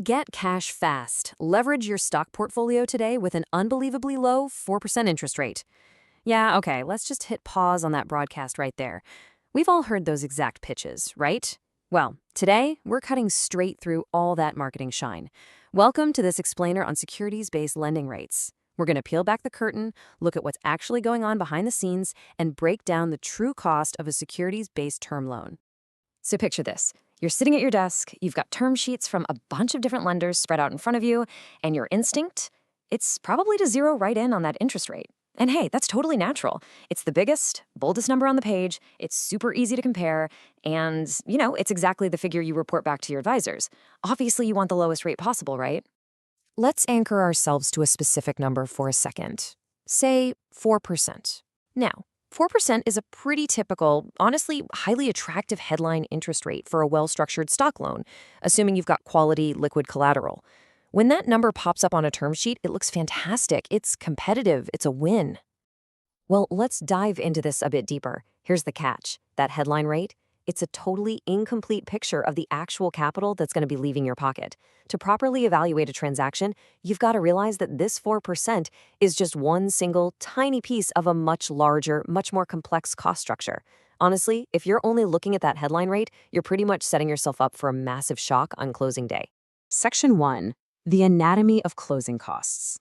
Get cash fast. Leverage your stock portfolio today with an unbelievably low 4% interest rate. Yeah, okay, let's just hit pause on that broadcast right there. We've all heard those exact pitches, right? Well, today, we're cutting straight through all that marketing shine. Welcome to this explainer on securities-based lending rates. We're going to peel back the curtain, look at what's actually going on behind the scenes, and break down the true cost of a securities-based term loan. So picture this. You're sitting at your desk, you've got term sheets from a bunch of different lenders spread out in front of you, and your instinct? It's probably to zero right in on that interest rate. And hey, that's totally natural. It's the biggest, boldest number on the page, it's super easy to compare, and, it's exactly the figure you report back to your advisors. Obviously, you want the lowest rate possible, right? Let's anchor ourselves to a specific number for a second. Say 4%. Now, 4% is a pretty typical, honestly, highly attractive headline interest rate for a well-structured stock loan, assuming you've got quality, liquid collateral. When that number pops up on a term sheet, it looks fantastic. It's competitive. It's a win. Well, let's dive into this a bit deeper. Here's the catch. That headline rate? It's a totally incomplete picture of the actual capital that's going to be leaving your pocket. To properly evaluate a transaction, you've got to realize that this 4% is just one single tiny piece of a much larger, much more complex cost structure. Honestly, if you're only looking at that headline rate, you're pretty much setting yourself up for a massive shock on closing day. Section 1. The anatomy of closing costs.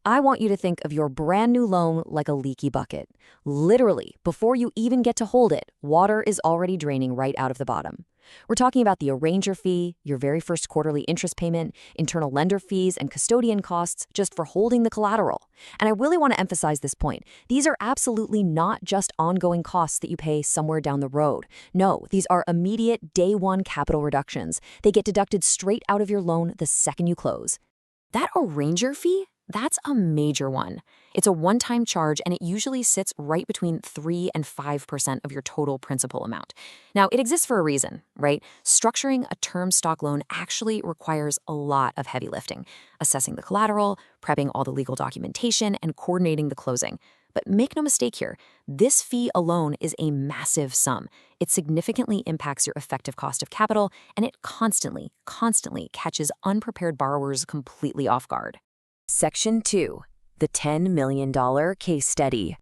I want you to think of your brand new loan like a leaky bucket. Literally, before you even get to hold it, water is already draining right out of the bottom. We're talking about the arranger fee, your very first quarterly interest payment, internal lender fees, and custodian costs just for holding the collateral. And I really want to emphasize this point. These are absolutely not just ongoing costs that you pay somewhere down the road. No, these are immediate day one capital reductions. They get deducted straight out of your loan the second you close. That arranger fee? That's a major one. It's a one-time charge, and it usually sits right between 3 and 5% of your total principal amount. Now, it exists for a reason, right? Structuring a term stock loan actually requires a lot of heavy lifting, assessing the collateral, prepping all the legal documentation, and coordinating the closing. But make no mistake here, this fee alone is a massive sum. It significantly impacts your effective cost of capital, and it constantly catches unprepared borrowers completely off guard. Section 2. The $10 million case study.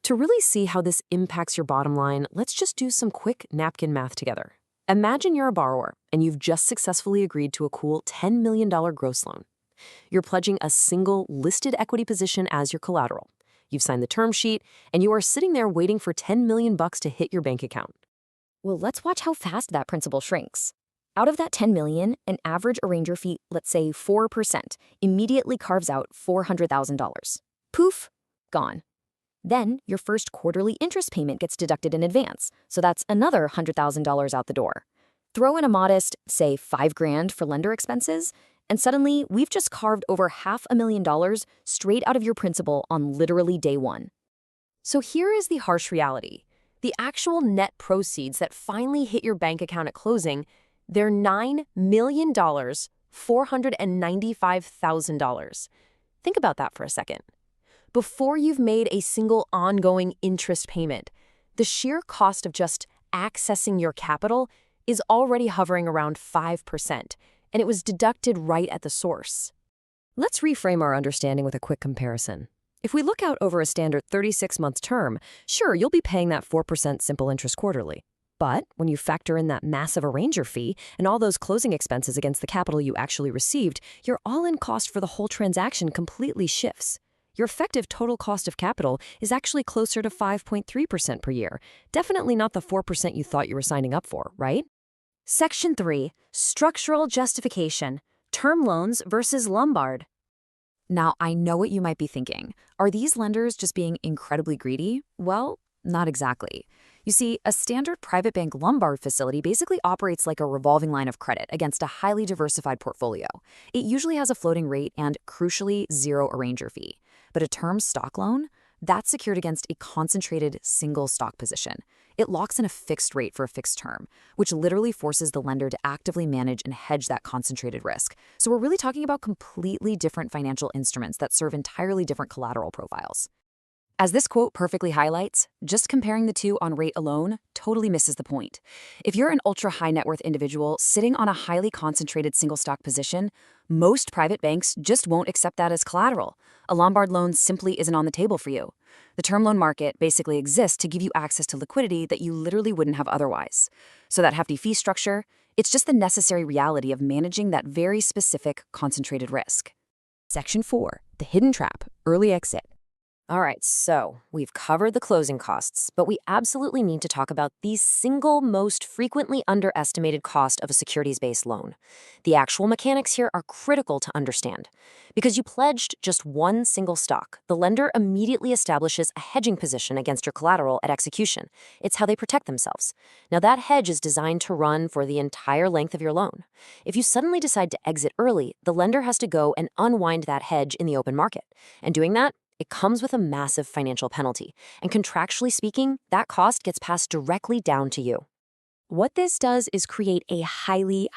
To really see how this impacts your bottom line, let's just do some quick napkin math together. Imagine you're a borrower, and you've just successfully agreed to a cool $10 million gross loan. You're pledging a single listed equity position as your collateral. You've signed the term sheet, and you are sitting there waiting for $10 million to hit your bank account. Well, let's watch how fast that principal shrinks. Out of that $10 million, an average arranger fee, let's say 4%, immediately carves out $400,000. Poof, gone. Then your first quarterly interest payment gets deducted in advance, so that's another $100,000 out the door. Throw in a modest, say $5,000 for lender expenses, and suddenly we've just carved over $500,000 straight out of your principal on literally day one. So here is the harsh reality. The actual net proceeds that finally hit your bank account at closing, they're $9,495,000. Think about that for a second. Before you've made a single ongoing interest payment, the sheer cost of just accessing your capital is already hovering around 5%, and it was deducted right at the source. Let's reframe our understanding with a quick comparison. If we look out over a standard 36-month term, sure, you'll be paying that 4% simple interest quarterly. But when you factor in that massive arranger fee and all those closing expenses against the capital you actually received, your all-in cost for the whole transaction completely shifts. Your effective total cost of capital is actually closer to 5.3% per year. Definitely not the 4% you thought you were signing up for, right? Section 3. Structural justification. Term loans versus Lombard. Now, I know what you might be thinking. Are these lenders just being incredibly greedy? Well, not exactly. You see, a standard private bank Lombard facility basically operates like a revolving line of credit against a highly diversified portfolio. It usually has a floating rate and, crucially, zero arranger fee. But a term stock loan? That's secured against a concentrated single stock position. It locks in a fixed rate for a fixed term, which literally forces the lender to actively manage and hedge that concentrated risk. So we're really talking about completely different financial instruments that serve entirely different collateral profiles. As this quote perfectly highlights, just comparing the two on rate alone totally misses the point. If you're an ultra-high net worth individual sitting on a highly concentrated single stock position, most private banks just won't accept that as collateral. A Lombard loan simply isn't on the table for you. The term loan market basically exists to give you access to liquidity that you literally wouldn't have otherwise. So that hefty fee structure, it's just the necessary reality of managing that very specific concentrated risk. Section 4, the hidden trap, early exit. All right, so we've covered the closing costs, but we absolutely need to talk about the single most frequently underestimated cost of a securities-based loan. The actual mechanics here are critical to understand. Because you pledged just one single stock, the lender immediately establishes a hedging position against your collateral at execution. It's how they protect themselves. Now, that hedge is designed to run for the entire length of your loan. If you suddenly decide to exit early, the lender has to go and unwind that hedge in the open market. And doing that, it comes with a massive financial penalty, and contractually speaking, that cost gets passed directly down to you. What this does is create a highly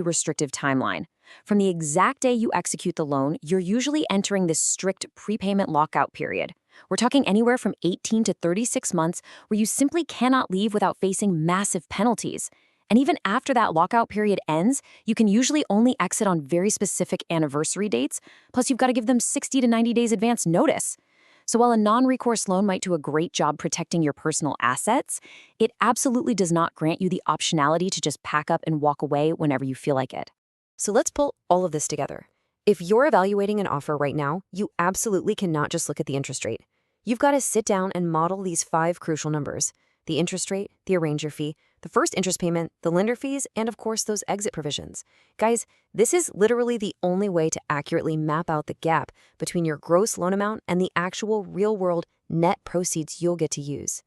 restrictive timeline. From the exact day you execute the loan, you're usually entering this strict prepayment lockout period. We're talking anywhere from 18 to 36 months where you simply cannot leave without facing massive penalties. And even after that lockout period ends, you can usually only exit on very specific anniversary dates, plus you've got to give them 60 to 90 days advance notice. So while a non-recourse loan might do a great job protecting your personal assets, it absolutely does not grant you the optionality to just pack up and walk away whenever you feel like it. So let's pull all of this together. If you're evaluating an offer right now, you absolutely cannot just look at the interest rate. You've got to sit down and model these 5 crucial numbers: the interest rate, the arranger fee, the first interest payment, the lender fees, and of course those exit provisions. Guys, this is literally the only way to accurately map out the gap between your gross loan amount and the actual real-world net proceeds you'll get to use.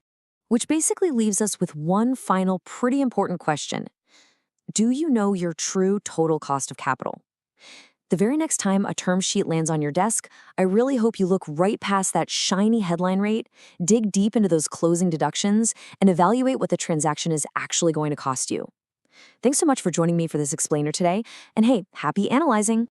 Which basically leaves us with one final pretty important question. Do you know your true total cost of capital? The very next time a term sheet lands on your desk, I really hope you look right past that shiny headline rate, dig deep into those closing deductions, and evaluate what the transaction is actually going to cost you. Thanks so much for joining me for this explainer today, and hey, happy analyzing!